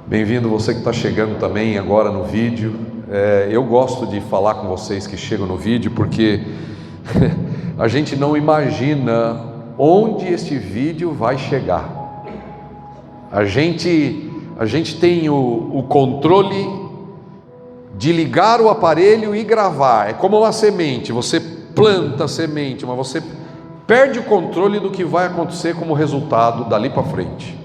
Bem-vindo você que está chegando também agora no vídeo. Eu gosto de falar com vocês que chegam no vídeo porque a gente não imagina onde este vídeo vai chegar. A gente tem o controle de ligar o aparelho e gravar. É como uma semente, você planta a semente, mas você perde o controle do que vai acontecer como resultado dali para frente.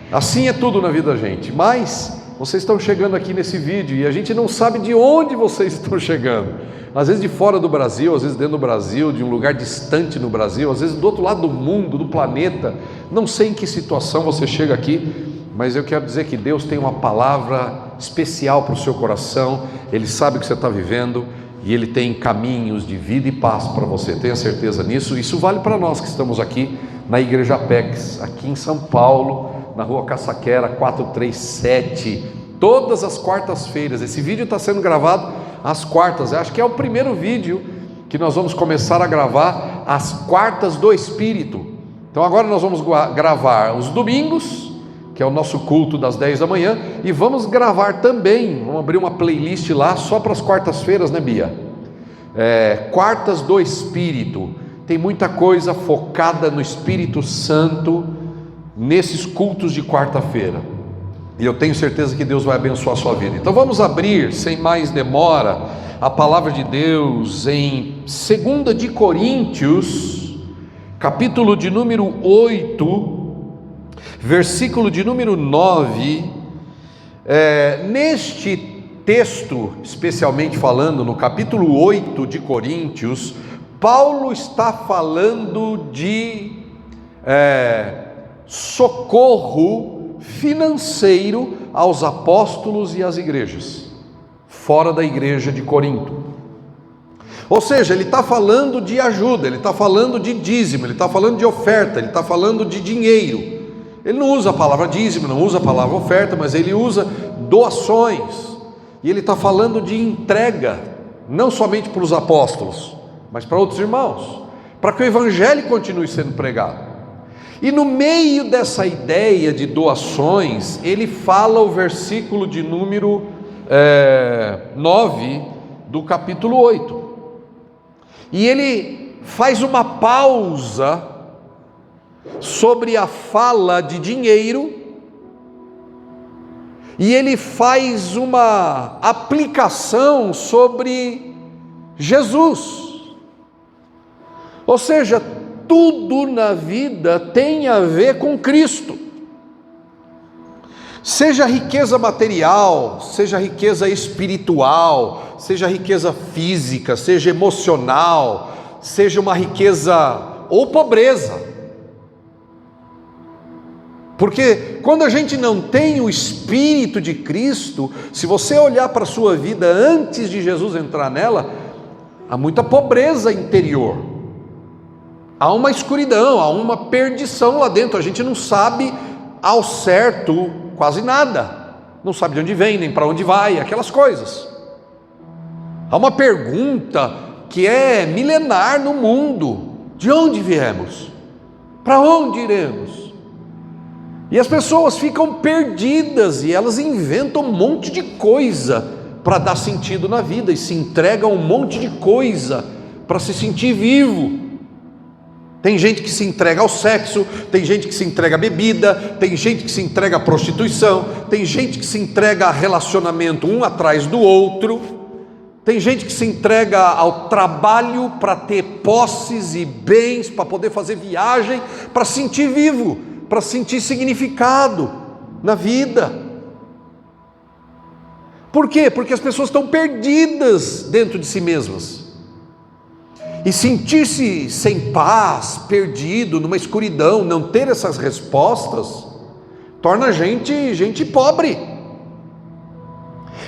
Assim é tudo na vida da gente, mas vocês estão chegando aqui nesse vídeo e a gente não sabe de onde vocês estão chegando. Às vezes de fora do Brasil, às vezes dentro do Brasil, de um lugar distante no Brasil, às vezes do outro lado do mundo, do planeta. Não sei em que situação você chega aqui, mas eu quero dizer que Deus tem uma palavra especial para o seu coração. Ele sabe o que você está vivendo e Ele tem caminhos de vida e paz para você. Tenha certeza nisso. Isso vale para nós que estamos aqui na Igreja Apex, aqui em São Paulo, na rua Caçaquera 437, todas as quartas-feiras. Esse vídeo está sendo gravado às quartas. Eu acho que é o primeiro vídeo que nós vamos começar a gravar às quartas do Espírito. Então agora nós vamos gravar os domingos, que é o nosso culto das 10 da manhã, e vamos gravar também, vamos abrir uma playlist lá só para as quartas-feiras, né, Bia? Quartas do Espírito. Tem muita coisa focada no Espírito Santo nesses cultos de quarta-feira, e eu tenho certeza que Deus vai abençoar a sua vida. Então vamos abrir, sem mais demora, a palavra de Deus em 2 de Coríntios, capítulo de número 8, versículo de número 9. Neste texto, especialmente falando no capítulo 8 de Coríntios, Paulo está falando de socorro financeiro aos apóstolos e às igrejas, fora da igreja de Corinto. Ou seja, ele está falando de ajuda, ele está falando de dízimo, ele está falando de oferta, ele está falando de dinheiro. Ele não usa a palavra dízimo, não usa a palavra oferta, mas ele usa doações. E ele está falando de entrega, não somente para os apóstolos, mas para outros irmãos, para que o evangelho continue sendo pregado. E no meio dessa ideia de doações, ele fala o versículo de número 9 do capítulo 8. E ele faz uma pausa sobre a fala de dinheiro, e ele faz uma aplicação sobre Jesus. Ou seja, tudo na vida tem a ver com Cristo. Seja riqueza material, seja riqueza espiritual, seja riqueza física, seja emocional, seja uma riqueza ou pobreza. Porque quando a gente não tem o Espírito de Cristo, se você olhar para a sua vida antes de Jesus entrar nela, há muita pobreza interior. Há uma escuridão, há uma perdição lá dentro. A gente não sabe ao certo quase nada. Não sabe de onde vem, nem para onde vai, aquelas coisas. Há uma pergunta que é milenar no mundo: de onde viemos? Para onde iremos? E as pessoas ficam perdidas e elas inventam um monte de coisa para dar sentido na vida, e se entregam um monte de coisa para se sentir vivo. Tem gente que se entrega ao sexo, tem gente que se entrega à bebida, tem gente que se entrega à prostituição, tem gente que se entrega a relacionamento um atrás do outro, tem gente que se entrega ao trabalho para ter posses e bens, para poder fazer viagem, para sentir vivo, para sentir significado na vida. Por quê? Porque as pessoas estão perdidas dentro de si mesmas. E sentir-se sem paz, perdido, numa escuridão, não ter essas respostas, torna a gente pobre,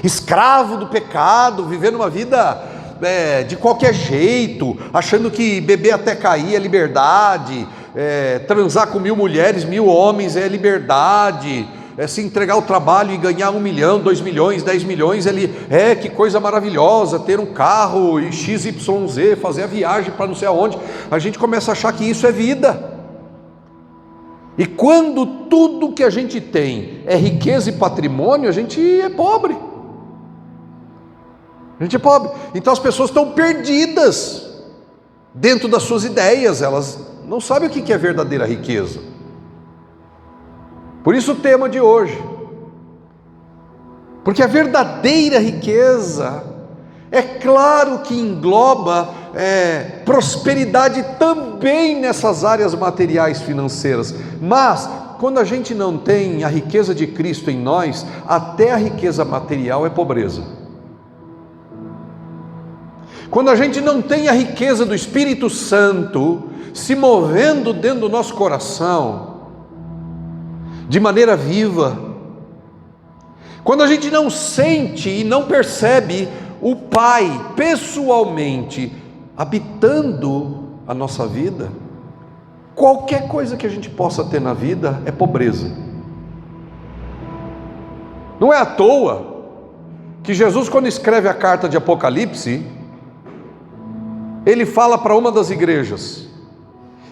escravo do pecado, vivendo uma vida de qualquer jeito, achando que beber até cair é liberdade, transar com 1000 mulheres, 1000 homens é liberdade, se entregar ao trabalho e ganhar 1 milhão, 2 milhões, 10 milhões, que coisa maravilhosa, ter um carro e XYZ, fazer a viagem para não sei aonde. A gente começa a achar que isso é vida. E quando tudo que a gente tem é riqueza e patrimônio, a gente é pobre. A gente é pobre. Então as pessoas estão perdidas dentro das suas ideias, elas não sabem o que é verdadeira riqueza. Por isso o tema de hoje. Porque a verdadeira riqueza, é claro que engloba prosperidade também nessas áreas materiais financeiras, mas quando a gente não tem a riqueza de Cristo em nós, até a riqueza material é pobreza. Quando a gente não tem a riqueza do Espírito Santo se movendo dentro do nosso coração, de maneira viva, quando a gente não sente e não percebe o Pai pessoalmente habitando a nossa vida, qualquer coisa que a gente possa ter na vida é pobreza. Não é à toa que Jesus, quando escreve a carta de Apocalipse, ele fala para uma das igrejas,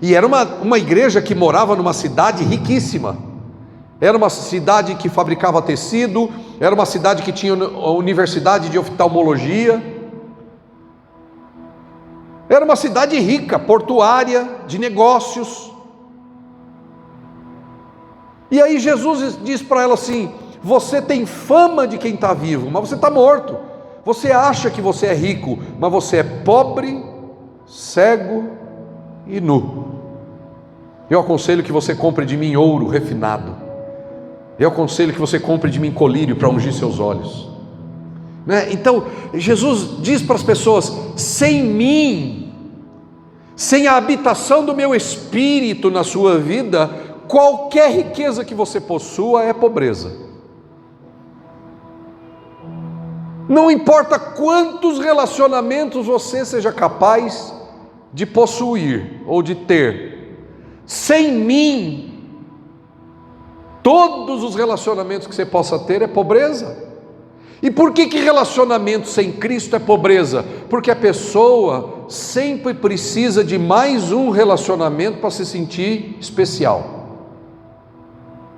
e era uma igreja que morava numa cidade riquíssima, era uma cidade que fabricava tecido, era uma cidade que tinha a universidade de oftalmologia, era uma cidade rica, portuária, de negócios. E aí Jesus diz para ela assim: você tem fama de quem está vivo, mas você está morto. Você acha que você é rico, mas você é pobre, cego e nu. Eu aconselho que você compre de mim ouro refinado. Eu aconselho que você compre de mim colírio para ungir seus olhos. Então, Jesus diz para as pessoas: sem mim, sem a habitação do meu Espírito na sua vida, qualquer riqueza que você possua é pobreza. Não importa quantos relacionamentos você seja capaz de possuir ou de ter, sem mim, todos os relacionamentos que você possa ter é pobreza. E por que relacionamento sem Cristo é pobreza? Porque a pessoa sempre precisa de mais um relacionamento para se sentir especial,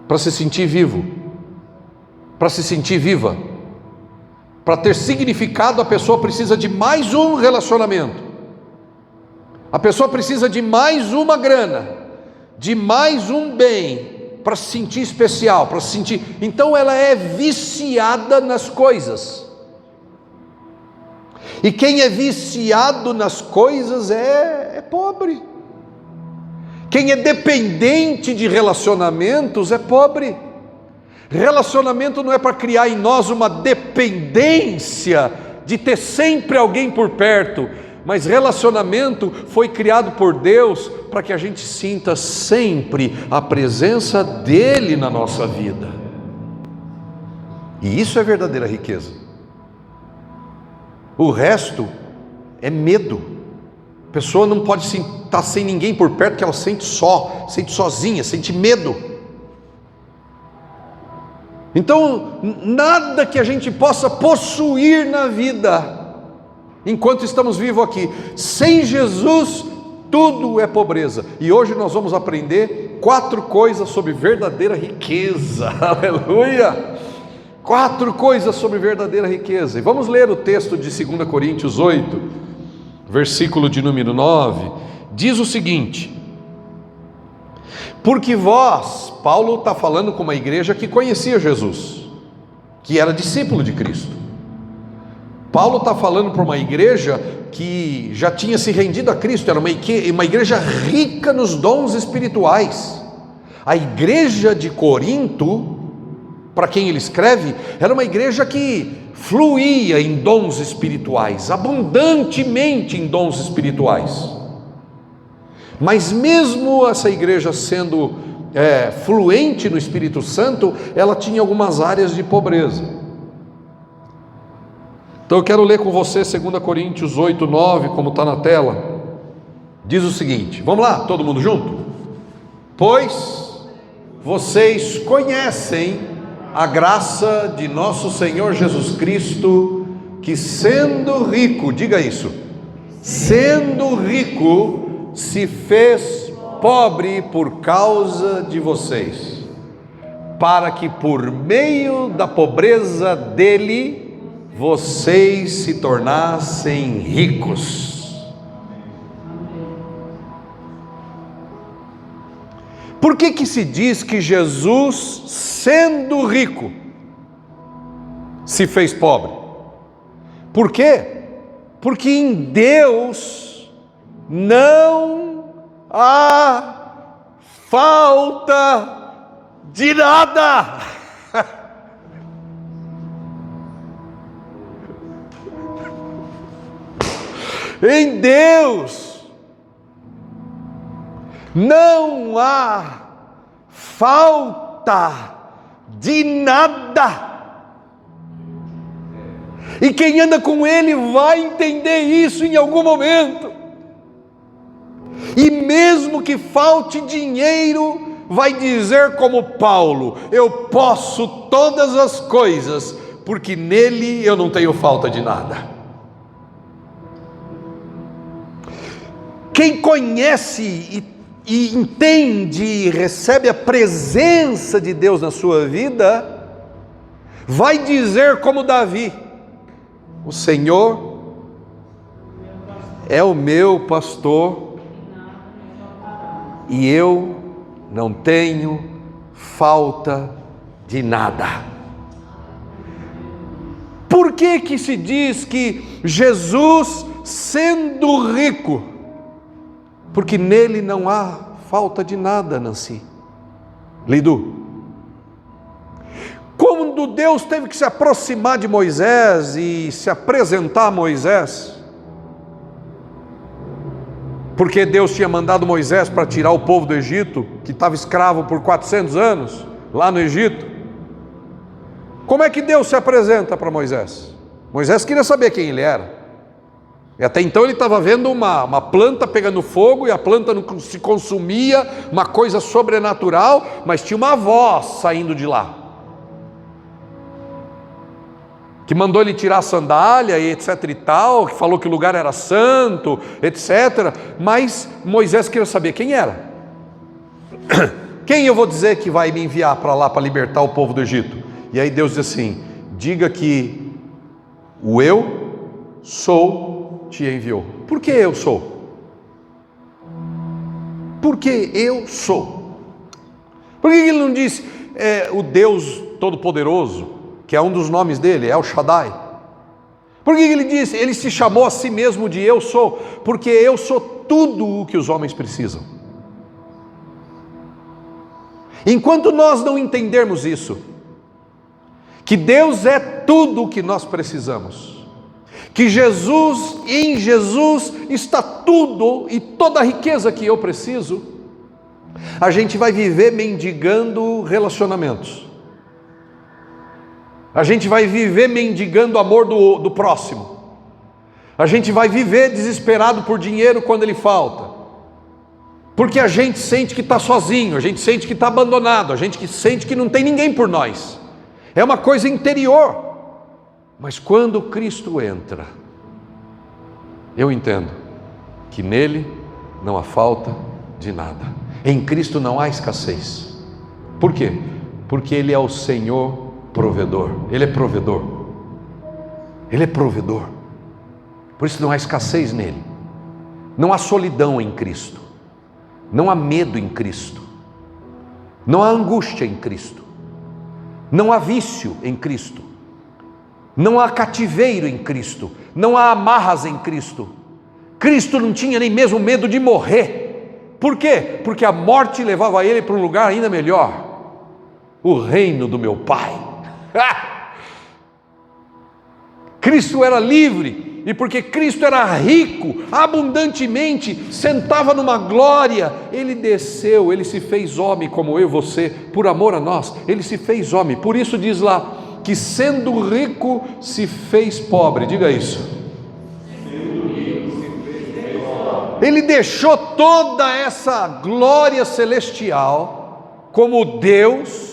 para se sentir vivo, para se sentir viva. Para ter significado, a pessoa precisa de mais um relacionamento. A pessoa precisa de mais uma grana, de mais um bem, para se sentir especial, para se sentir. Então ela é viciada nas coisas. E quem é viciado nas coisas é pobre. Quem é dependente de relacionamentos é pobre. Relacionamento não é para criar em nós uma dependência de ter sempre alguém por perto, mas relacionamento foi criado por Deus para que a gente sinta sempre a presença dele na nossa vida. E isso é verdadeira riqueza. O resto é medo. A pessoa não pode estar sem ninguém por perto, que ela sente só, sente sozinha, sente medo. Então, nada que a gente possa possuir na vida, enquanto estamos vivos aqui, sem Jesus, tudo é pobreza. E hoje nós vamos aprender 4 coisas sobre verdadeira riqueza. Aleluia! 4 coisas sobre verdadeira riqueza. E vamos ler o texto de 2 Coríntios 8, versículo de número 9. Diz o seguinte: porque vós, Paulo está falando com uma igreja que conhecia Jesus, que era discípulo de Cristo. Paulo está falando para uma igreja que já tinha se rendido a Cristo, era uma igreja rica nos dons espirituais. A igreja de Corinto, para quem ele escreve, era uma igreja que fluía em dons espirituais, abundantemente em dons espirituais. Mas mesmo essa igreja sendo fluente no Espírito Santo, ela tinha algumas áreas de pobreza. Então eu quero ler com você 2 Coríntios 8, 9, como está na tela. Diz o seguinte, vamos lá, todo mundo junto? Pois vocês conhecem a graça de nosso Senhor Jesus Cristo, que sendo rico, diga isso, sendo rico, se fez pobre por causa de vocês, para que por meio da pobreza dele, vocês se tornassem ricos. Por que se diz que Jesus, sendo rico, se fez pobre? Por quê? Porque em Deus não há falta de nada. Em Deus não há falta de nada. E quem anda com Ele vai entender isso em algum momento. E mesmo que falte dinheiro, vai dizer como Paulo: eu posso todas as coisas, porque nele eu não tenho falta de nada. Quem conhece e entende e recebe a presença de Deus na sua vida, vai dizer como Davi: o Senhor é o meu pastor e eu não tenho falta de nada. Por que se diz que Jesus, sendo rico, porque nele não há falta de nada, Nancy, Lidu? Quando Deus teve que se aproximar de Moisés e se apresentar a Moisés, porque Deus tinha mandado Moisés para tirar o povo do Egito, que estava escravo por 400 anos, lá no Egito. Como é que Deus se apresenta para Moisés? Moisés queria saber quem ele era. E até então ele estava vendo uma planta pegando fogo, e a planta não se consumia, uma coisa sobrenatural, mas tinha uma voz saindo de lá, que mandou ele tirar a sandália e etc e tal, que falou que o lugar era santo, etc. Mas Moisés queria saber quem era. Quem eu vou dizer que vai me enviar para lá para libertar o povo do Egito? E aí Deus diz assim: diga que o eu sou te enviou. Por que eu sou? Porque eu sou. Por que ele não disse o Deus Todo-Poderoso, que é um dos nomes dele, El Shaddai? Por que ele disse? Ele se chamou a si mesmo de eu sou, porque eu sou tudo o que os homens precisam. Enquanto nós não entendermos isso, que Deus é tudo o que nós precisamos, que em Jesus está tudo e toda a riqueza que eu preciso, a gente vai viver mendigando relacionamentos. A gente vai viver mendigando o amor do próximo. A gente vai viver desesperado por dinheiro quando ele falta, porque a gente sente que está sozinho, a gente sente que está abandonado, a gente sente que não tem ninguém por nós. É uma coisa interior. Mas quando Cristo entra, eu entendo que nele não há falta de nada. Em Cristo não há escassez. Por quê? Porque Ele é o Senhor provedor. Ele é provedor. Ele é provedor. Por isso não há escassez nele. Não há solidão em Cristo. Não há medo em Cristo. Não há angústia em Cristo. Não há vício em Cristo. Não há cativeiro em Cristo. Não há amarras em Cristo. Cristo não tinha nem mesmo medo de morrer. Por quê? Porque a morte levava ele para um lugar ainda melhor. O reino do meu Pai. Cristo era livre, e porque Cristo era rico, abundantemente, sentava numa glória, Ele desceu, Ele se fez homem como eu e você, por amor a nós, Ele se fez homem. Por isso diz lá, que sendo rico se fez pobre. Diga isso. Ele deixou toda essa glória celestial como Deus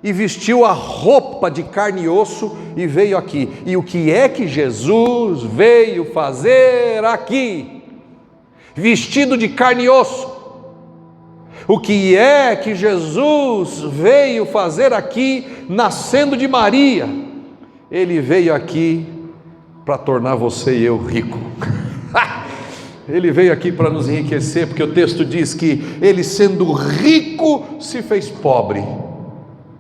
e vestiu a roupa de carne e osso e veio aqui. E o que é que Jesus veio fazer aqui? Vestido de carne e osso, O que é que Jesus veio fazer aqui, nascendo de Maria? Ele veio aqui para tornar você e eu rico. Ele veio aqui para nos enriquecer, porque o texto diz que ele, sendo rico, se fez pobre,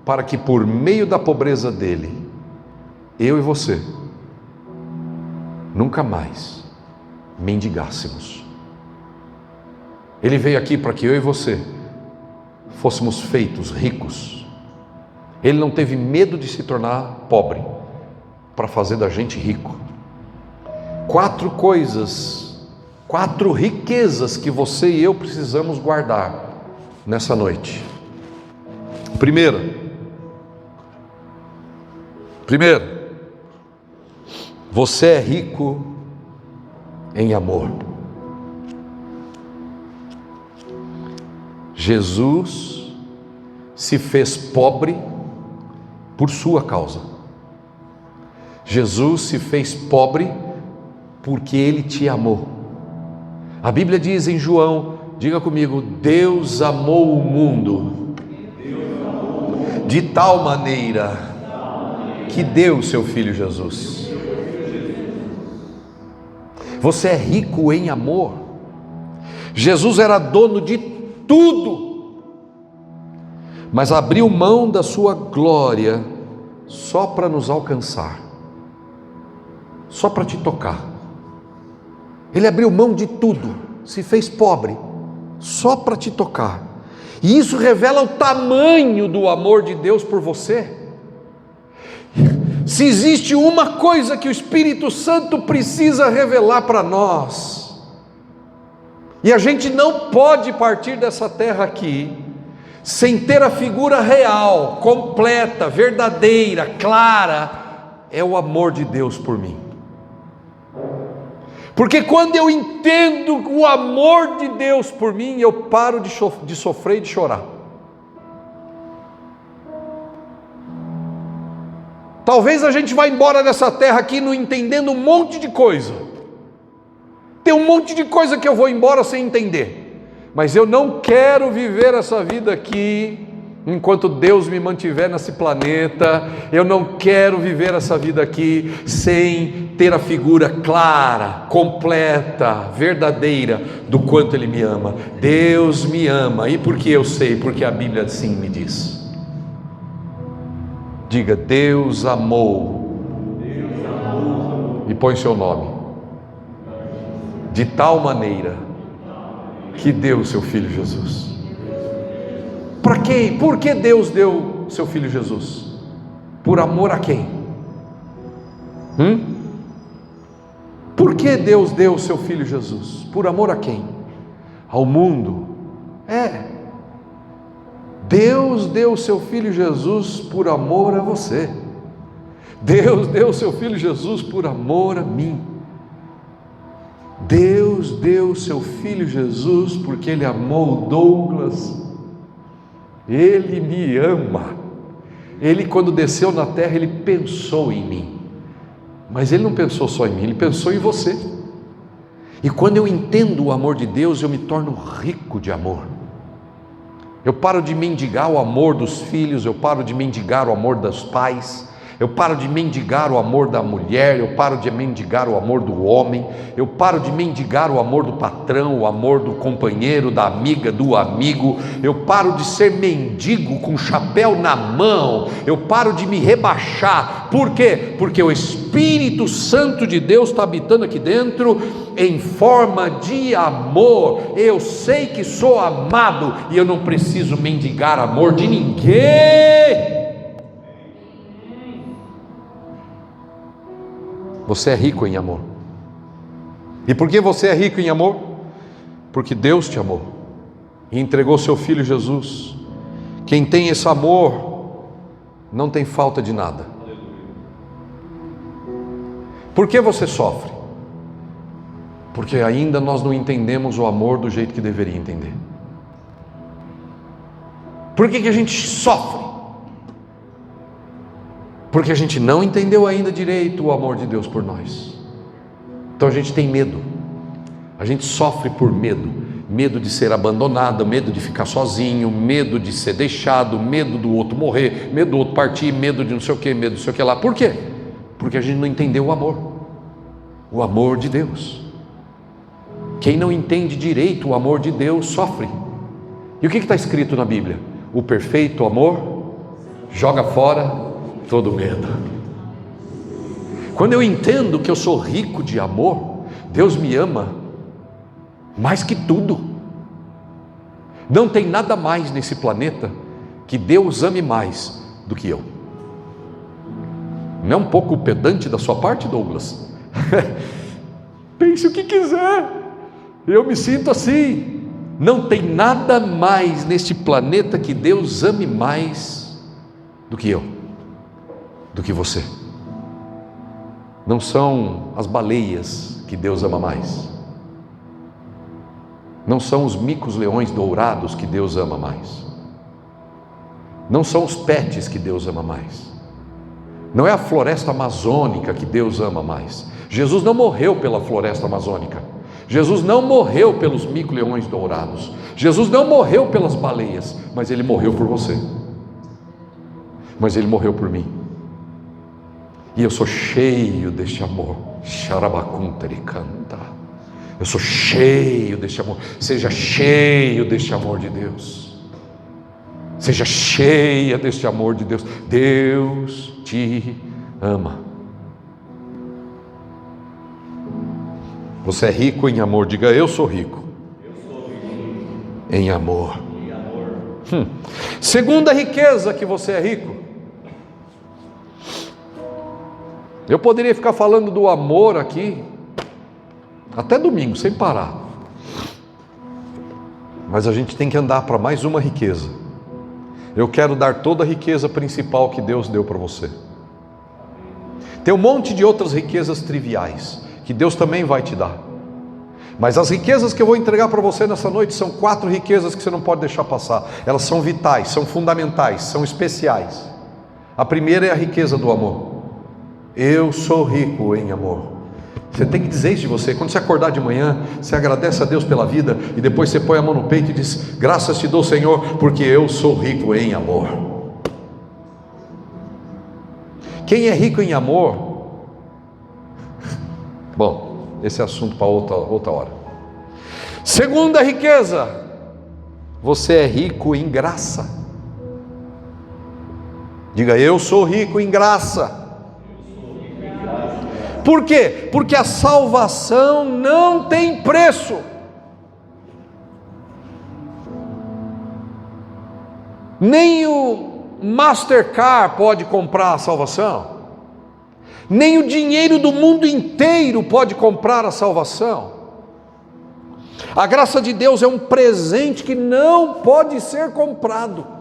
para que por meio da pobreza dele, eu e você nunca mais mendigássemos. Ele veio aqui para que eu e você fôssemos feitos ricos. Ele não teve medo de se tornar pobre para fazer da gente rico. 4 coisas, 4 riquezas que você e eu precisamos guardar nessa noite. Primeiro, você é rico em amor. Jesus se fez pobre por sua causa. Jesus se fez pobre porque Ele te amou. A Bíblia diz em João, diga comigo: Deus amou o mundo de tal maneira que deu o seu Filho Jesus. Você é rico em amor. Jesus era dono de tudo, mas abriu mão da sua glória só para nos alcançar, só para te tocar. Ele abriu mão de tudo, se fez pobre, só para te tocar. E isso revela o tamanho do amor de Deus por você. Se existe uma coisa que o Espírito Santo precisa revelar para nós, e a gente não pode partir dessa terra aqui sem ter a figura real, completa, verdadeira, clara, é o amor de Deus por mim. Porque quando eu entendo o amor de Deus por mim, eu paro de sofrer e de chorar. Talvez a gente vá embora dessa terra aqui não entendendo um monte de coisa. Tem um monte de coisa que eu vou embora sem entender. Mas eu não quero viver essa vida aqui enquanto Deus me mantiver nesse planeta. Eu não quero viver essa vida aqui sem ter a figura clara, completa, verdadeira do quanto Ele me ama. Deus me ama. E por que eu sei? Porque a Bíblia assim me diz. Diga: Deus amou. E põe seu nome. De tal maneira que deu o seu Filho Jesus. Para quem? Por que Deus deu seu Filho Jesus? Por amor a quem? Por que Deus deu o seu Filho Jesus? Por amor a quem? Ao mundo. Deus deu o seu Filho Jesus por amor a você. Deus deu o seu Filho Jesus por amor a mim. Deus deu o seu Filho Jesus porque Ele amou o Douglas. Ele me ama. Ele, quando desceu na terra, Ele pensou em mim. Mas Ele não pensou só em mim, Ele pensou em você. E quando eu entendo o amor de Deus, eu me torno rico de amor. Eu paro de mendigar o amor dos filhos, eu paro de mendigar o amor dos pais, eu paro de mendigar o amor da mulher, eu paro de mendigar o amor do homem, eu paro de mendigar o amor do patrão, o amor do companheiro, da amiga, do amigo, eu paro de ser mendigo com chapéu na mão, eu paro de me rebaixar. Por quê? Porque o Espírito Santo de Deus está habitando aqui dentro em forma de amor. Eu sei que sou amado e eu não preciso mendigar amor de ninguém. Você é rico em amor. E por que você é rico em amor? Porque Deus te amou e entregou seu Filho Jesus. Quem tem esse amor não tem falta de nada. Por que você sofre? Porque ainda nós não entendemos o amor do jeito que deveria entender. Por que a gente sofre? Porque a gente não entendeu ainda direito o amor de Deus por nós. Então a gente tem medo. A gente sofre por medo. medo de ser abandonado, medo de ficar sozinho, medo de ser deixado, medo do outro morrer, medo do outro partir, medo de não sei o que, medo de não sei o que lá. Por quê? Porque a gente não entendeu o amor de Deus. Quem não entende direito o amor de Deus sofre. E o que está escrito na Bíblia? O perfeito amor joga fora todo medo. Quando eu entendo que eu sou rico de amor, Deus me ama mais que tudo. Não tem nada mais nesse planeta que Deus ame mais do que eu. Não é um pouco pedante da sua parte, Douglas? Pense o que quiser, eu me sinto assim. Não tem nada mais neste planeta que Deus ame mais do que eu, do que você. Não são as baleias que Deus ama mais. Não são os micos leões dourados que Deus ama mais. Não são os pets que Deus ama mais. Não é a floresta amazônica que Deus ama mais. Jesus não morreu pela floresta amazônica. Jesus não morreu pelos mico-leões dourados. Jesus não morreu pelas baleias, mas Ele morreu por você. Mas Ele morreu por mim. E eu sou cheio deste amor. Xarabacunteri-canta. Eu sou cheio deste amor. Seja cheio deste amor de Deus. Seja cheia deste amor de Deus. Deus te ama. Você é rico em amor. Diga: eu sou rico. Em amor. Segunda riqueza que você é rico. Eu poderia ficar falando do amor aqui até domingo, sem parar. Mas a gente tem que andar para mais uma riqueza. Eu quero dar toda a riqueza principal que Deus deu para você. Tem um monte de outras riquezas triviais que Deus também vai te dar. Mas as riquezas que eu vou entregar para você nessa noite são 4 riquezas que você não pode deixar passar. Elas são vitais, são fundamentais, são especiais. A primeira é a riqueza do amor. Eu sou rico em amor. Você tem que dizer isso de você. Quando você acordar de manhã, você agradece a Deus pela vida e depois você põe a mão no peito e diz: graças te dou, Senhor, porque eu sou rico em amor. Quem é rico em amor? Bom, esse é assunto para outra hora. Segunda riqueza: você é rico em graça. Diga: eu sou rico em graça. Por quê? Porque a salvação não tem preço. Nem o Mastercard pode comprar a salvação. Nem o dinheiro do mundo inteiro pode comprar a salvação. A graça de Deus é um presente que não pode ser comprado.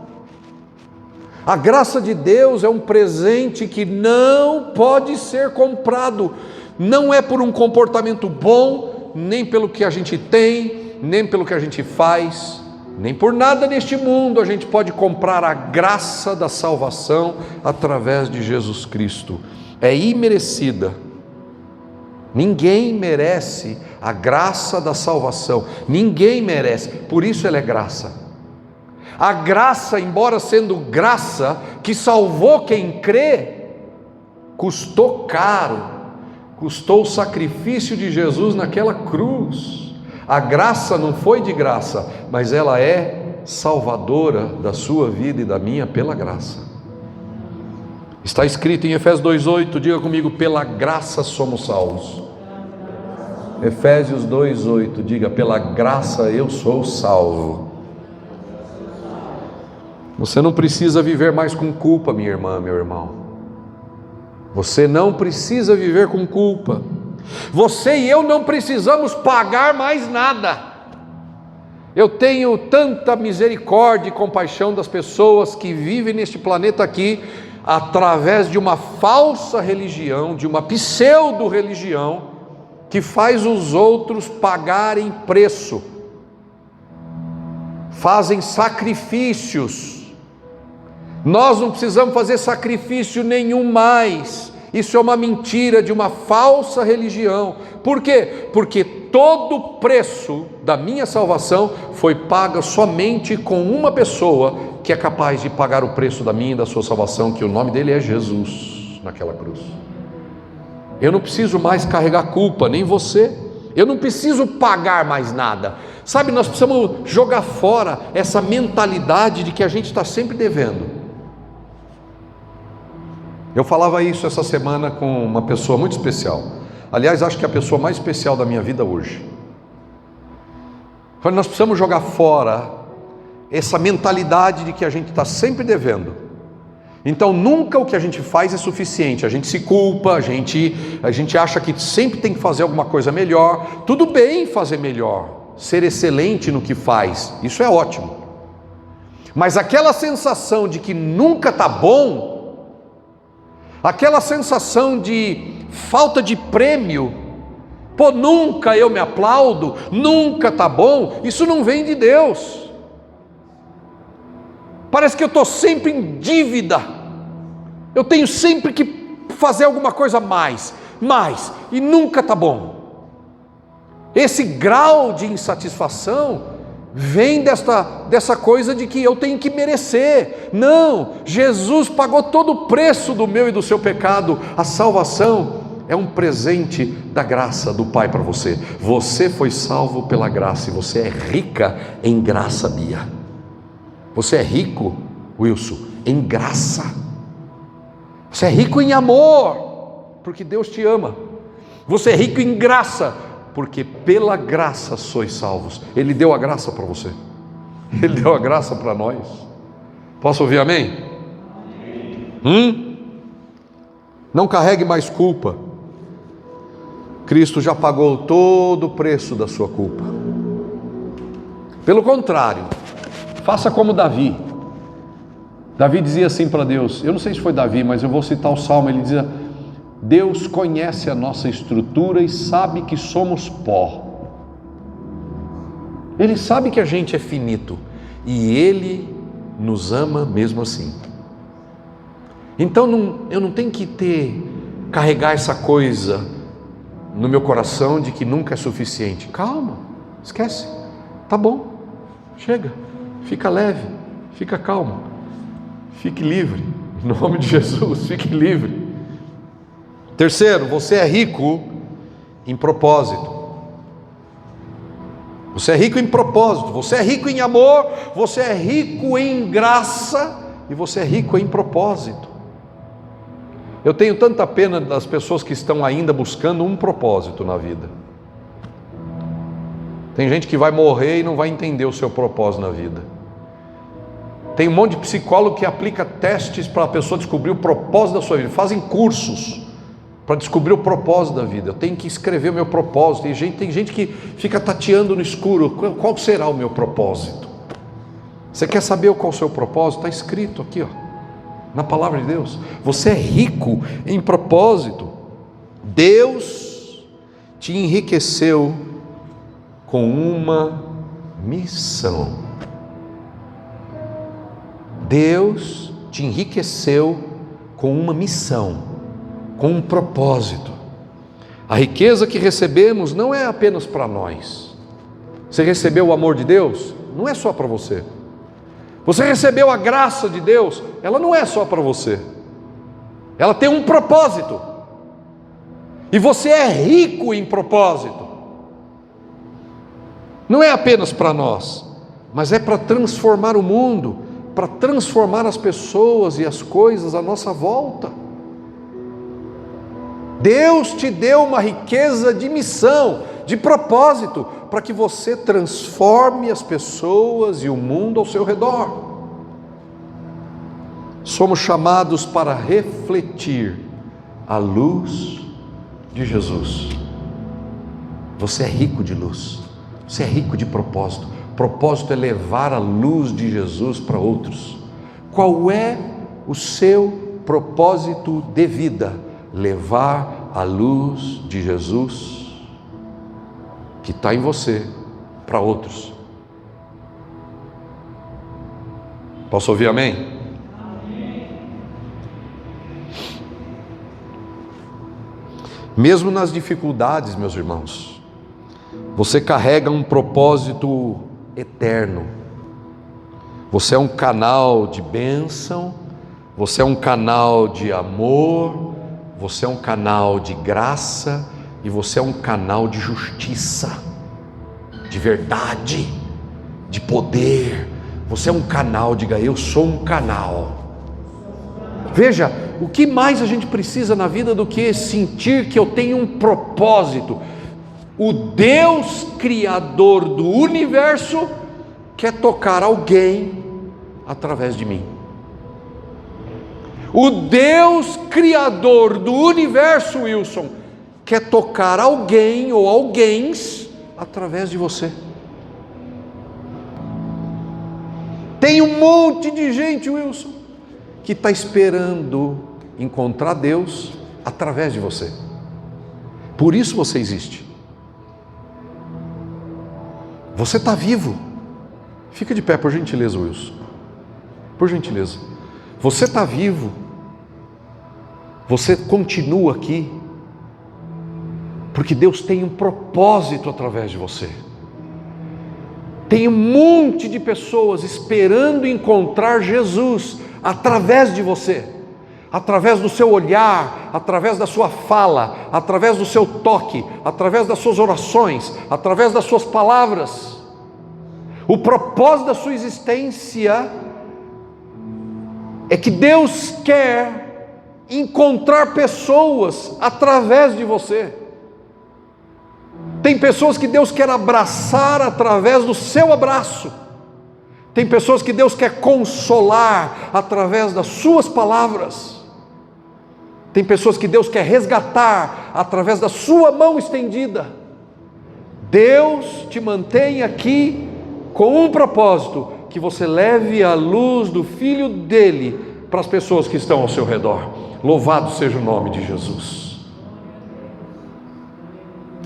A graça de Deus é um presente que não pode ser comprado. Não é por um comportamento bom, nem pelo que a gente tem, nem pelo que a gente faz, nem por nada neste mundo a gente pode comprar a graça da salvação através de Jesus Cristo. É imerecida. Ninguém merece a graça da salvação. Ninguém merece. Por isso ela é graça. A graça, embora sendo graça, que salvou quem crê, custou caro, custou o sacrifício de Jesus naquela cruz. A graça não foi de graça, mas ela é salvadora da sua vida e da minha pela graça. Está escrito em Efésios 2,8, diga comigo: pela graça somos salvos. Efésios 2,8, diga: pela graça eu sou salvo. Você não precisa viver mais com culpa, minha irmã, meu irmão. Você não precisa viver com culpa. Você e eu não precisamos pagar mais nada. Eu tenho tanta misericórdia e compaixão das pessoas que vivem neste planeta aqui através de uma falsa religião, de uma pseudo-religião que faz os outros pagarem preço, fazem sacrifícios. Nós não precisamos fazer sacrifício nenhum mais. Isso é uma mentira de uma falsa religião. Por quê? Porque todo o preço da minha salvação foi pago somente com uma pessoa que é capaz de pagar o preço da minha e da sua salvação, que o nome dele é Jesus, naquela cruz. Eu não preciso mais carregar culpa, nem você. Eu não preciso pagar mais nada. Sabe, nós precisamos jogar fora essa mentalidade de que a gente está sempre devendo. Eu falava isso essa semana com uma pessoa muito especial. Aliás, acho que é a pessoa mais especial da minha vida hoje. Nós precisamos jogar fora essa mentalidade de que a gente está sempre devendo. Então nunca o que a gente faz é suficiente. A gente se culpa, a gente acha que sempre tem que fazer alguma coisa melhor. Tudo bem fazer melhor, ser excelente no que faz, isso é ótimo. Mas aquela sensação de que nunca está bom, aquela sensação de falta de prêmio, pô, nunca eu me aplaudo, nunca está bom, isso não vem de Deus. Parece que eu estou sempre em dívida, eu tenho sempre que fazer alguma coisa mais, e nunca está bom. Esse grau de insatisfação vem dessa coisa de que eu tenho que merecer. Não, Jesus pagou todo o preço do meu e do seu pecado. A salvação é um presente da graça do Pai para você. Você foi salvo pela graça e você é rica em graça, Bia. Você é rico, Wilson, em graça. Você é rico em amor, porque Deus te ama. Você é rico em graça, porque pela graça sois salvos. Ele deu a graça para você. Ele deu a graça para nós. Posso ouvir amém? Não carregue mais culpa. Cristo já pagou todo o preço da sua culpa. Pelo contrário, faça como Davi. Davi dizia assim para Deus, eu não sei se foi Davi, mas eu vou citar o Salmo. Ele dizia: Deus conhece a nossa estrutura e sabe que somos pó. Ele sabe que a gente é finito e Ele nos ama mesmo assim. Então eu não tenho que carregar essa coisa no meu coração de que nunca é suficiente. Calma, esquece, tá bom, chega, fica leve, fica calmo, fique livre, em nome de Jesus, fique livre. Terceiro, você é rico em propósito. Você é rico em propósito, você é rico em amor, você é rico em graça e você é rico em propósito. Eu tenho tanta pena das pessoas que estão ainda buscando um propósito na vida. Tem gente que vai morrer e não vai entender o seu propósito na vida. Tem um monte de psicólogo que aplica testes para a pessoa descobrir o propósito da sua vida. Fazem cursos para descobrir o propósito da vida. Eu tenho que escrever o meu propósito. Tem gente que fica tateando no escuro. Qual será o meu propósito? Você quer saber qual é o seu propósito? Está escrito aqui, na palavra de Deus. Você é rico em propósito. Deus te enriqueceu com uma missão. Deus te enriqueceu com uma missão, com um propósito. A riqueza que recebemos não é apenas para nós. Você recebeu o amor de Deus? Não é só para você. Você recebeu a graça de Deus? Ela não é só para você. Ela tem um propósito. E você é rico em propósito. Não é apenas para nós, mas é para transformar o mundo, para transformar as pessoas e as coisas à nossa volta. Deus te deu uma riqueza de missão, de propósito, para que você transforme as pessoas e o mundo ao seu redor. Somos chamados para refletir a luz de Jesus. Você é rico de luz, você é rico de propósito. Propósito é levar a luz de Jesus para outros. Qual é o seu propósito de vida? Levar a luz de Jesus que está em você para outros. Posso ouvir amém? Mesmo nas dificuldades, meus irmãos, você carrega um propósito eterno. Você é um canal de bênção, você é um canal de amor, você é um canal de graça e você é um canal de justiça, de verdade, de poder. Você é um canal, diga: eu sou um canal. Veja, o que mais a gente precisa na vida do que sentir que eu tenho um propósito? O Deus Criador do universo quer tocar alguém através de mim. O Deus Criador do universo, Wilson, quer tocar alguém ou alguéns através de você. Tem um monte de gente, Wilson, que está esperando encontrar Deus através de você. Por isso você existe. Você está vivo. Fica de pé, por gentileza, Wilson. Por gentileza. Você está vivo. Você continua aqui porque Deus tem um propósito através de você. Tem um monte de pessoas esperando encontrar Jesus através de você, através do seu olhar, através da sua fala, através do seu toque, através das suas orações, através das suas palavras. O propósito da sua existência é que Deus quer encontrar pessoas através de você. Tem pessoas que Deus quer abraçar através do seu abraço. Tem pessoas que Deus quer consolar através das suas palavras. Tem pessoas que Deus quer resgatar através da sua mão estendida. Deus te mantém aqui com um propósito: que você leve a luz do Filho dele para as pessoas que estão ao seu redor. Louvado seja o nome de Jesus.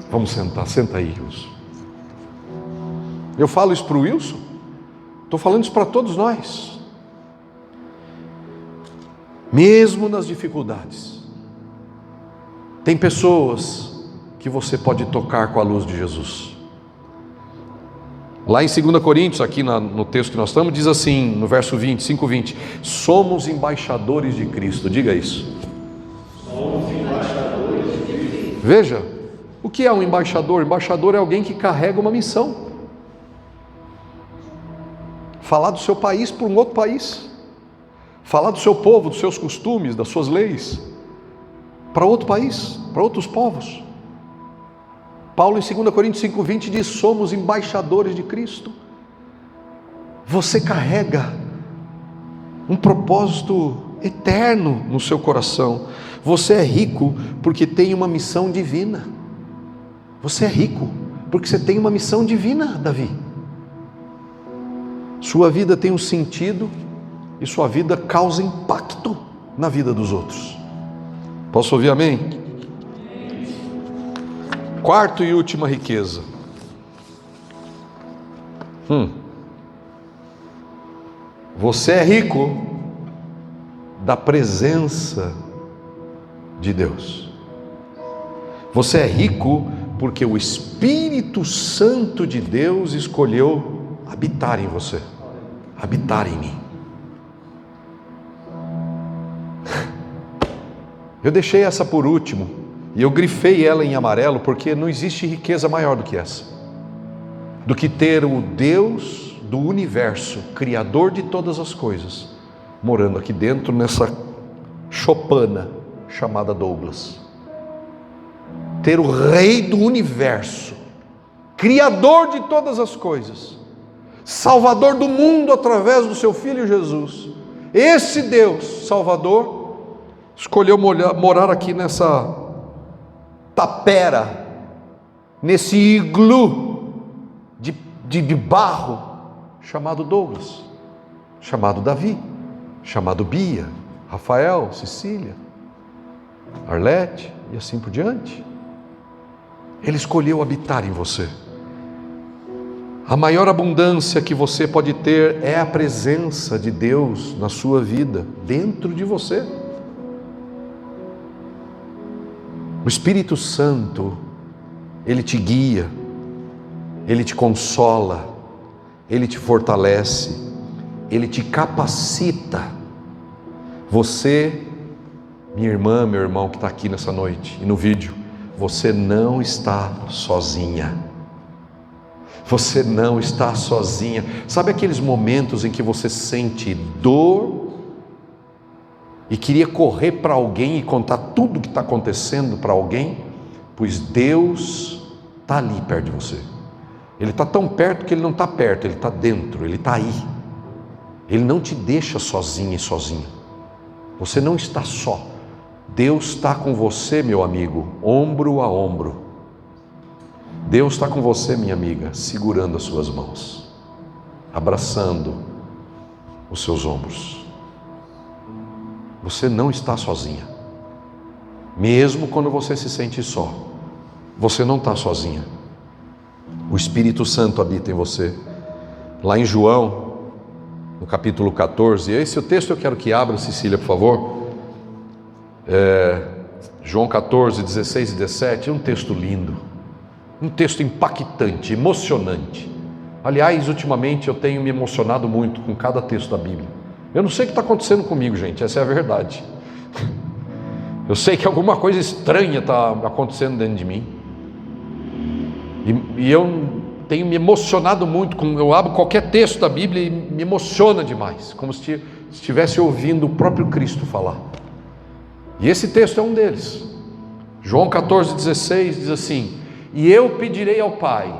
Vamos sentar, senta aí, Wilson. Eu falo isso para o Wilson? Estou falando isso para todos nós. Mesmo nas dificuldades, tem pessoas que você pode tocar com a luz de Jesus. Lá em 2 Coríntios, aqui no texto que nós estamos, diz assim, no verso 20, 5:20: somos embaixadores de Cristo. Diga isso. Somos embaixadores de Cristo. Veja, o que é um embaixador? Embaixador é alguém que carrega uma missão. Falar do seu país para um outro país. Falar do seu povo, dos seus costumes, das suas leis, para outro país, para outros povos. Paulo em 2 Coríntios 5:20 diz: somos embaixadores de Cristo. Você carrega um propósito eterno no seu coração. Você é rico porque tem uma missão divina. Você é rico porque você tem uma missão divina, Davi. Sua vida tem um sentido e sua vida causa impacto na vida dos outros. Posso ouvir amém? Quarta e última riqueza. Você é rico da presença de Deus. Você é rico porque o Espírito Santo de Deus escolheu habitar em você, habitar em mim. Eu deixei essa por último e eu grifei ela em amarelo porque não existe riqueza maior do que essa, do que ter o Deus do universo, Criador de todas as coisas, morando aqui dentro nessa choupana chamada Douglas. Ter o Rei do universo, Criador de todas as coisas, Salvador do mundo através do seu Filho Jesus. Esse Deus Salvador escolheu morar aqui nessa tapera, nesse iglu de barro chamado Douglas, chamado Davi, chamado Bia, Rafael, Cecília, Arlete e assim por diante. Ele escolheu habitar em você. A maior abundância que você pode ter é a presença de Deus na sua vida, dentro de você. O Espírito Santo, ele te guia, ele te consola, ele te fortalece, ele te capacita. Você, minha irmã, meu irmão que está aqui nessa noite e no vídeo, você não está sozinha. Você não está sozinha. Sabe aqueles momentos em que você sente dor e queria correr para alguém e contar tudo o que está acontecendo para alguém? Pois Deus está ali perto de você. Ele está tão perto que Ele não está perto, Ele está dentro, Ele está aí. Ele não te deixa sozinha e sozinho. Você não está só. Deus está com você, meu amigo, ombro a ombro. Deus está com você, minha amiga, segurando as suas mãos, abraçando os seus ombros. Você não está sozinha. Mesmo quando você se sente só, você não está sozinha. O Espírito Santo habita em você. Lá em João, no capítulo 14, esse é o texto que eu quero que abra, Cecília, por favor. João 14, 16 e 17, é um texto lindo, um texto impactante, emocionante. Aliás, ultimamente eu tenho me emocionado muito com cada texto da Bíblia. Eu não sei o que está acontecendo comigo, gente, essa é a verdade. Eu sei que alguma coisa estranha está acontecendo dentro de mim. E eu tenho me emocionado muito, eu abro qualquer texto da Bíblia e me emociona demais, como se estivesse ouvindo o próprio Cristo falar. E esse texto é um deles. João 14,16 diz assim: e eu pedirei ao Pai,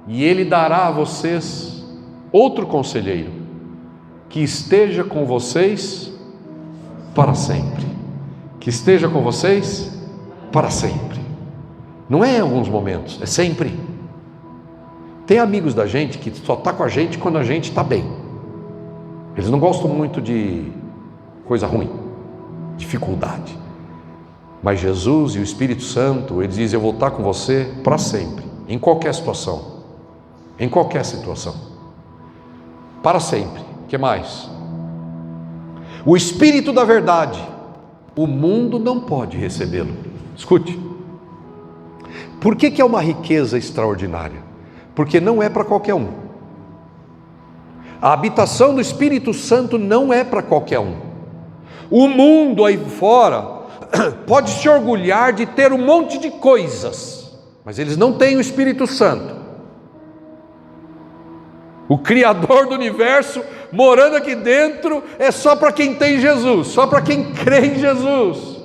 e Ele dará a vocês outro conselheiro, que esteja com vocês para sempre. Que esteja com vocês para sempre. Não é em alguns momentos, é sempre. Tem amigos da gente que só está com a gente quando a gente está bem. Eles não gostam muito de coisa ruim, dificuldade. Mas Jesus e o Espírito Santo, Ele diz: eu vou estar com você para sempre, em qualquer situação, em qualquer situação, para sempre. O que mais? O Espírito da verdade, o mundo não pode recebê-lo. Escute, por que é uma riqueza extraordinária? Porque não é para qualquer um. A habitação do Espírito Santo não é para qualquer um. O mundo aí fora pode se orgulhar de ter um monte de coisas, mas eles não têm o Espírito Santo. O Criador do universo morando aqui dentro é só para quem tem Jesus, só para quem crê em Jesus.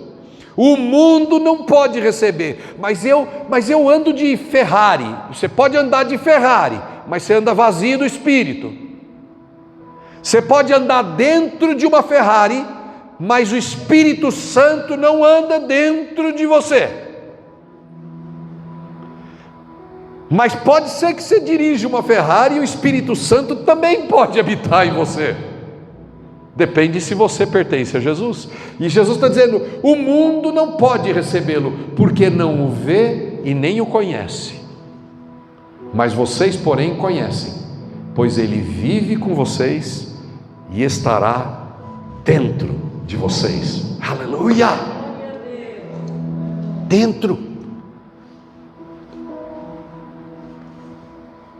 O mundo não pode receber, mas eu ando de Ferrari. Você pode andar de Ferrari, mas você anda vazio do Espírito. Você pode andar dentro de uma Ferrari, mas o Espírito Santo não anda dentro de você. Mas pode ser que você dirija uma Ferrari e o Espírito Santo também pode habitar em você. Depende se você pertence a Jesus. E Jesus está dizendo: o mundo não pode recebê-lo, porque não o vê e nem o conhece. Mas vocês, porém, conhecem, pois ele vive com vocês e estará dentro de vocês. Aleluia! Dentro.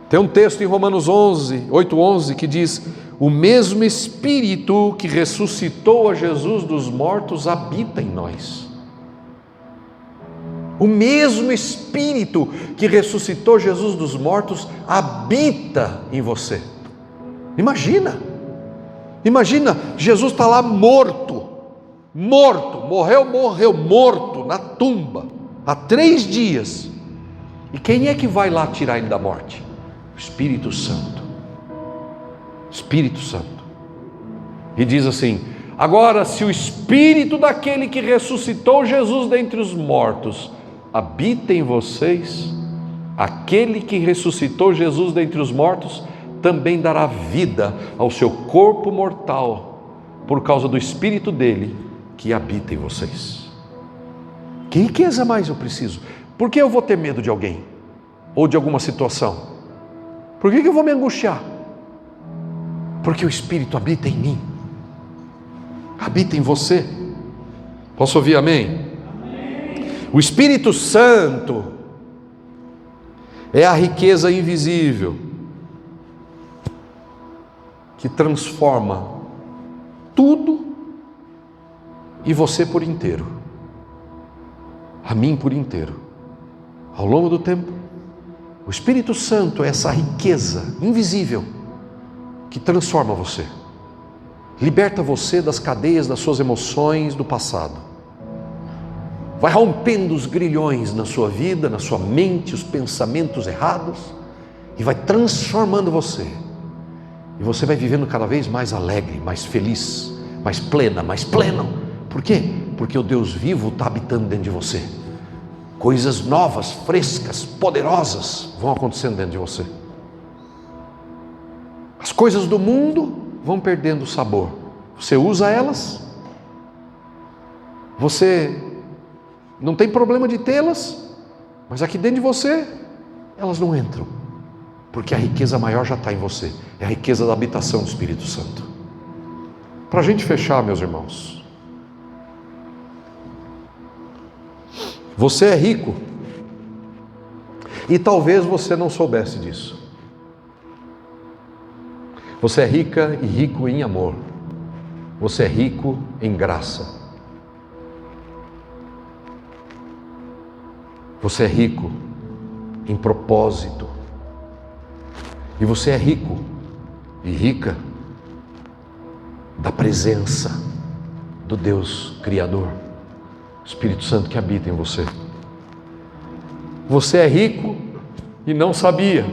Tem um texto em Romanos 8:11 que diz: o mesmo Espírito que ressuscitou a Jesus dos mortos habita em nós. O mesmo Espírito que ressuscitou Jesus dos mortos habita em você. Imagina, Jesus está lá morto, morreu morto na tumba, há 3 dias. E quem é que vai lá tirar ele da morte? O Espírito Santo. Espírito Santo. E diz assim: agora, se o Espírito daquele que ressuscitou Jesus dentre os mortos habita em vocês, aquele que ressuscitou Jesus dentre os mortos também dará vida ao seu corpo mortal, por causa do Espírito dele que habita em vocês. Que riqueza mais eu preciso? Por que eu vou ter medo de alguém? Ou de alguma situação? Por que eu vou me angustiar? Porque o Espírito habita em mim, habita em você. Posso ouvir amém? Amém. O Espírito Santo é a riqueza invisível que transforma tudo e você por inteiro, a mim por inteiro, ao longo do tempo. O Espírito Santo é essa riqueza invisível que transforma você, liberta você das cadeias das suas emoções do passado, vai rompendo os grilhões na sua vida, na sua mente, os pensamentos errados, e vai transformando você. E você vai vivendo cada vez mais alegre, mais feliz, mais plena, mais pleno. Por quê? Porque o Deus vivo está habitando dentro de você. Coisas novas, frescas, poderosas vão acontecendo dentro de você. As coisas do mundo vão perdendo o sabor. Você usa elas, você não tem problema de tê-las, mas aqui dentro de você, elas não entram, porque a riqueza maior já está em você, é a riqueza da habitação do Espírito Santo. Para a gente fechar, meus irmãos, você é rico, e talvez você não soubesse disso. Você é rica e rico em amor, você é rico em graça. Você é rico em propósito. E você é rico e rica da presença do Deus Criador, Espírito Santo que habita em você. Você é rico e não sabia.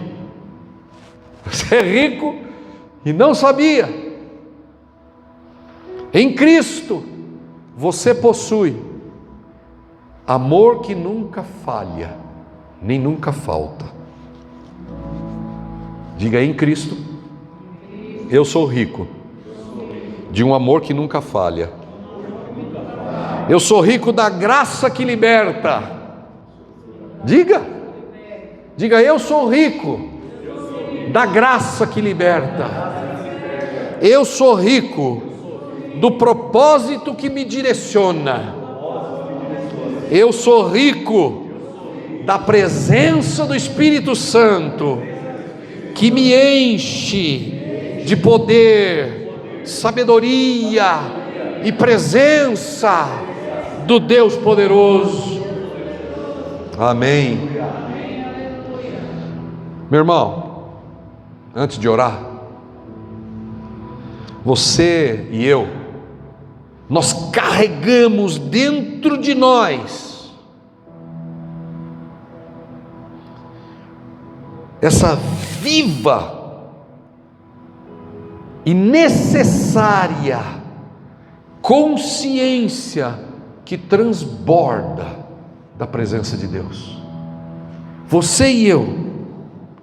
Você é rico e não sabia. Em Cristo você possui amor que nunca falha, nem nunca falta. Diga: em Cristo, eu sou rico de um amor que nunca falha. Eu sou rico da graça que liberta. Diga, eu sou rico da graça que liberta. Eu sou rico do propósito que me direciona. Eu sou rico da presença do Espírito Santo que me enche de poder, sabedoria e presença do Deus poderoso. Amém. Meu irmão, antes de orar, você e eu, nós carregamos dentro de nós essa viva e necessária consciência que transborda da presença de Deus. Você e eu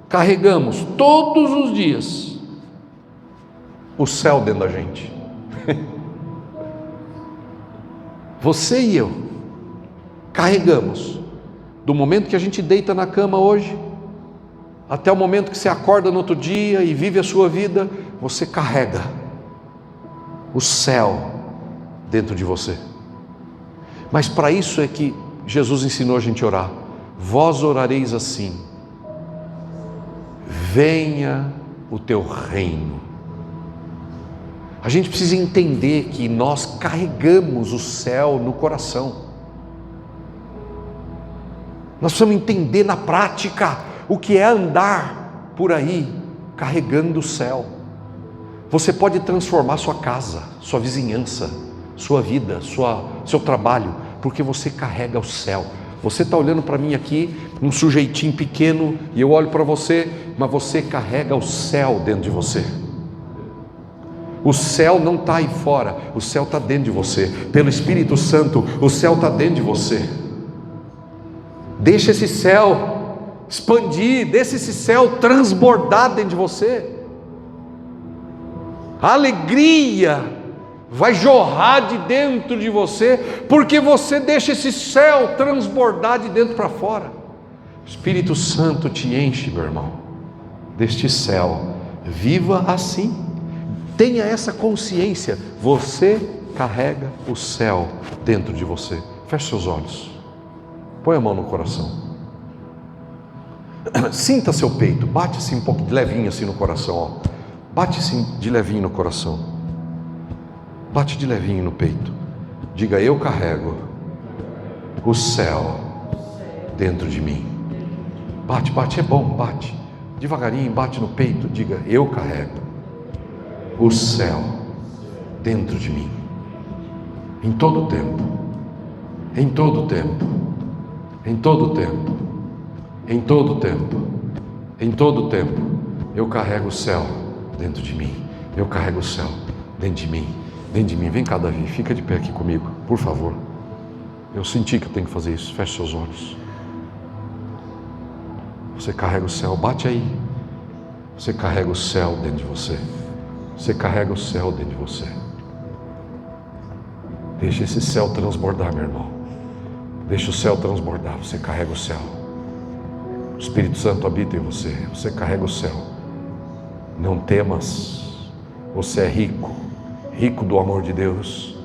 carregamos todos os dias o céu dentro da gente. Você e eu carregamos, do momento que a gente deita na cama hoje, até o momento que você acorda no outro dia e vive a sua vida, você carrega o céu dentro de você. Mas para isso é que Jesus ensinou a gente a orar. Vós orareis assim: venha o teu reino. A gente precisa entender que nós carregamos o céu no coração. Nós precisamos entender na prática o que é andar por aí carregando o céu. Você pode transformar sua casa, sua vizinhança, sua vida, seu trabalho, porque você carrega o céu. Você está olhando para mim aqui, um sujeitinho pequeno, e eu olho para você, mas você carrega o céu dentro de você. O céu não está aí fora, o céu está dentro de você. Pelo Espírito Santo, o céu está dentro de você. Deixa esse céu expandir, deixa esse céu transbordar dentro de você. A alegria vai jorrar de dentro de você, porque você deixa esse céu transbordar de dentro para fora. O Espírito Santo te enche, meu irmão, deste céu. Viva assim. Tenha essa consciência, você carrega o céu dentro de você. Feche seus olhos. Põe a mão no coração. Sinta seu peito, bate assim um pouco de levinho assim no coração, ó. Bate assim de levinho no coração. Bate de levinho no peito. Diga: eu carrego o céu dentro de mim. Bate, bate, é bom, bate. Devagarinho, bate no peito. Diga: eu carrego o céu dentro de mim. Em todo o tempo. Em todo o tempo. Em todo o tempo. Em todo o tempo. Em todo o tempo. Eu carrego o céu dentro de mim. Eu carrego o céu dentro de mim. Dentro de mim. Vem cá, Davi, fica de pé aqui comigo, por favor. Eu senti que eu tenho que fazer isso. Feche seus olhos. Você carrega o céu, bate aí. Você carrega o céu dentro de você. Você carrega o céu dentro de você. Deixa esse céu transbordar, meu irmão. Deixa o céu transbordar. Você carrega o céu. O Espírito Santo habita em você. Você carrega o céu. Não temas. Você é rico. Rico do amor de Deus.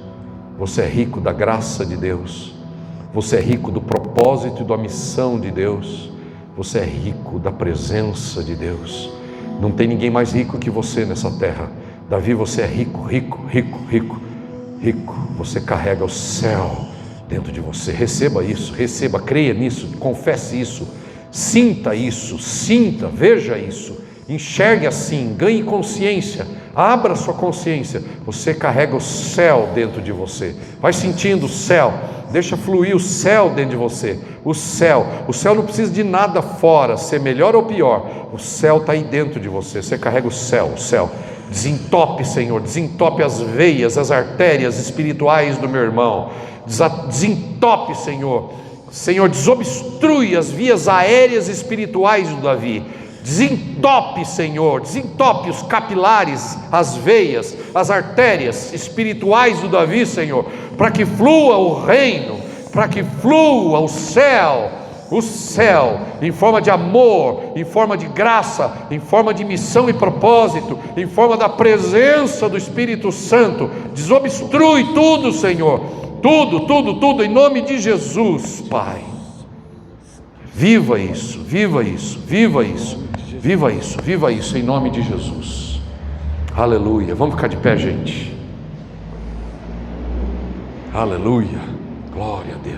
Você é rico da graça de Deus. Você é rico do propósito e da missão de Deus. Você é rico da presença de Deus. Não tem ninguém mais rico que você nessa terra. Davi, você é rico, rico, rico, rico, rico. Você carrega o céu dentro de você. Receba isso, receba, creia nisso, confesse isso, sinta isso, sinta, veja isso, enxergue assim, ganhe consciência, abra sua consciência. Você carrega o céu dentro de você. Vai sentindo o céu. Deixa fluir o céu dentro de você. O céu não precisa de nada fora, ser melhor ou pior. O céu está aí dentro de você. Você carrega o céu. Desentope, Senhor, desentope as veias, as artérias espirituais do meu irmão. Desentope, Senhor. Senhor, desobstrui as vias aéreas espirituais do Davi. Desentope, Senhor, desentope os capilares, as veias, as artérias espirituais do Davi, Senhor, para que flua o reino, para que flua o céu, em forma de amor, em forma de graça, em forma de missão e propósito, em forma da presença do Espírito Santo. Desobstrui tudo, Senhor, tudo, em nome de Jesus, Pai. Viva isso, viva isso, viva isso. Viva isso em nome de Jesus. Aleluia. Vamos ficar de pé, gente. Aleluia. Glória a Deus.